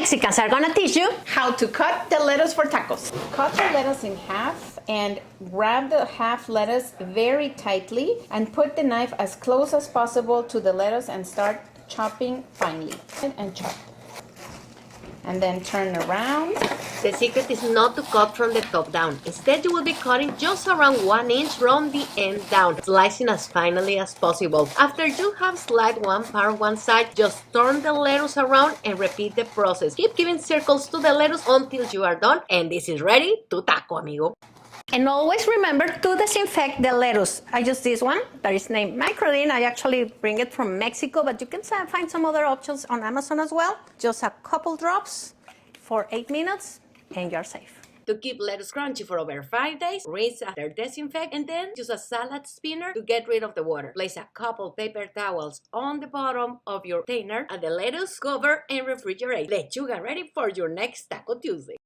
Mexicans are gonna teach you how to cut the lettuce for tacos. Cut the lettuce in half and wrap the half lettuce very tightly and put the knife as close as possible to the lettuce and start chopping finely. And chop. And then turn around. the secret is not to cut from the top down. Instead, you will be cutting just around 1 inch from the end down, slicing as finely as possible. After you have sliced one part on one side, just turn the lettuce around and repeat the process. Keep giving circles to the lettuce until you are done, and this is ready to taco, amigo. And always remember to disinfect the lettuce. I use this one that is named Microdin. I actually bring it from Mexico, but you can find some other options on Amazon as well. Just a couple drops for 8 minutes and you're safe. To keep lettuce crunchy for over 5 days, rinse after disinfect, and then use a salad spinner to get rid of the water. Place a couple paper towels on the bottom of your container and the lettuce, cover and refrigerate. Lechuga ready for your next Taco Tuesday.